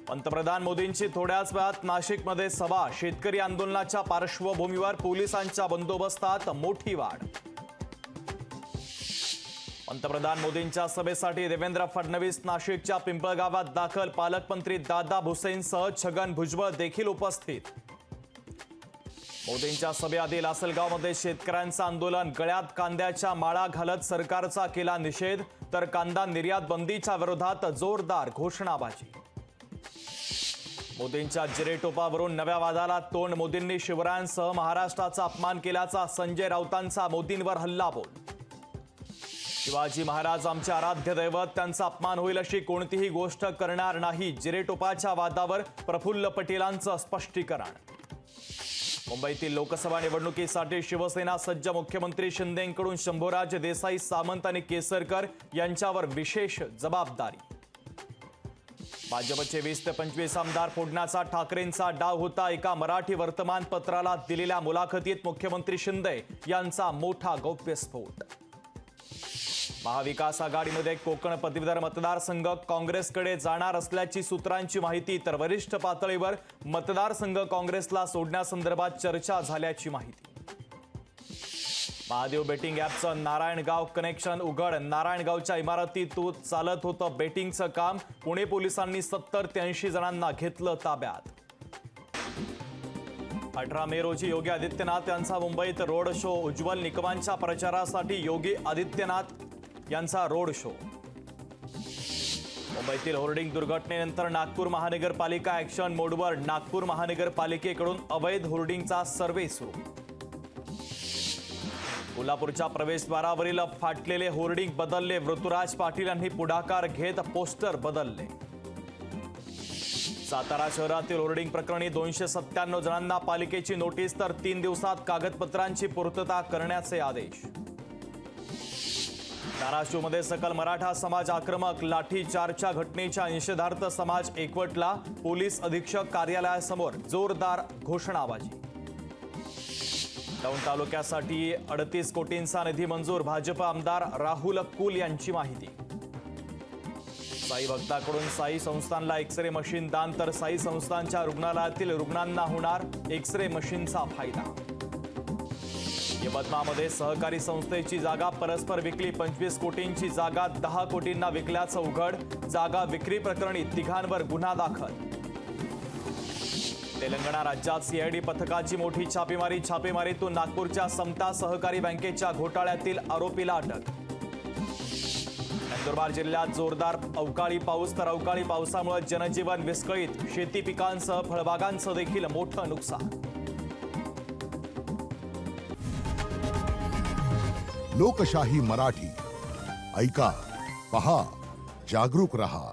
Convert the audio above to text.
पंतप्रधान मोदींची थोड्याच वेळात नाशिकमध्ये सभा. शेतकरी आंदोलनाच्या पार्श्वभूमीवर पोलिसांच्या बंदोबस्तात मोठी वाढ. पंतप्रधान मोदींच्या सभेसाठी देवेंद्र फडणवीस नाशिकच्या पिंपळगावात दाखल. पालकमंत्री दादा भुसेंसह छगन भुजबळ देखील उपस्थित. मोदींच्या सभेआधी लासलगावमध्ये शेतकऱ्यांचं आंदोलन. गळ्यात कांद्याच्या माळा घालत सरकारचा केला निषेध, तर कांदा निर्यात बंदीच्या विरोधात जोरदार घोषणाबाजी. मोदींच्या जिरेटोपावरून नव्या वादाला तोंड. मोदींनी शिवरायांसह महाराष्ट्राचा अपमान केल्याचा संजय राऊतांचा मोदींवर हल्लाबोल. शिवाजी महाराज आमचे आराध्य दैवत, त्यांचा अपमान होईल अशी कोणतीही गोष्ट करणार नाही. जिरेटोपाच्या वादावर प्रफुल्ल पटेलांचं स्पष्टीकरण. मुंबईतील लोकसभा निवडणुकीसाठी शिवसेना सज्ज. मुख्यमंत्री शिंदेंकडून शंभूराज देसाई, सामंत आणि केसरकर यांच्यावर विशेष जबाबदारी. भाजपचे 20 ते 25 आमदार फोडण्याचा ठाकरेंचा डाव होता. एका मराठी वर्तमानपत्राला दिलेल्या मुलाखतीत मुख्यमंत्री शिंदे यांचा मोठा गौप्यस्फोट. महाविकास आघाडीमध्ये कोकण पदवीधर मतदारसंघ काँग्रेसकडे जाणार असल्याची सूत्रांची माहिती, तर वरिष्ठ पातळीवर मतदारसंघ काँग्रेसला सोडण्यासंदर्भात चर्चा झाल्याची माहिती. महादेव बेटिंग ॲपचं नारायणगाव कनेक्शन उघड. नारायणगावच्या इमारतीतून चालत होतं बेटिंगचं काम. पुणे पोलिसांनी 70 ते 80 जणांना घेतलं ताब्यात. 18 मे रोजी योगी आदित्यनाथ यांचा मुंबईत रोड शो. उज्ज्वल निकमांच्या प्रचारासाठी योगी आदित्यनाथ यांचा रोड शो. मुंबईतील होर्डिंग दुर्घटनेनंतर नागपूर महानगरपालिका ॲक्शन मोडवर. नागपूर महानगरपालिकेकडून अवैध होर्डिंगचा सर्व्हे सुरू. कोल्हापूरच्या प्रवेशद्वारावरील फाटलेले होर्डिंग बदलले. ऋतुराज पाटील यांनी पुढाकार घेत पोस्टर बदलले. सातारा शहरातील होर्डिंग प्रकरणी 297 जणांना पालिकेची नोटीस, तर 3 दिवसात कागदपत्रांची पूर्तता करण्याचे आदेश. धाराशिवमध्ये सकल मराठा समाज आक्रमक. लाठीचार्जच्या घटनेच्या निषेधार्थ समाज एकवटला. पोलीस अधीक्षक कार्यालयासमोर जोरदार घोषणाबाजी. दौंड तालुक्यासाठी 38 कोटींचा निधी मंजूर. भाजप आमदार राहुल कुल यांची माहिती. साई भक्ताकडून साई संस्थानला एक्सरे मशीन दान, तर साई संस्थानच्या रुग्णालयातील रुग्णांना होणार एक्सरे मशीनचा फायदा. यवतमाळमध्ये सहकारी संस्थेची जागा परस्पर विकली. 25 कोटींची जागा 10 कोटींना विकल्याचं उघड. जागा विक्री प्रकरणी तिघांवर गुन्हा दाखल. तेलंगणा राज्यात सीआयडी पथकाची मोठी छापेमारी. छापेमारीतून नागपूरच्या समता सहकारी बँकेच्या घोटाळ्यातील आरोपीला अटक. नंदुरबार जिल्ह्यात जोरदार अवकाळी पाऊस, तर अवकाळी पावसामुळे जनजीवन विस्कळीत. शेती पिकांसह फळबागांचं देखील मोठं नुकसान. लोकशाही मराठी ऐका, पहा, जागरूक रहा.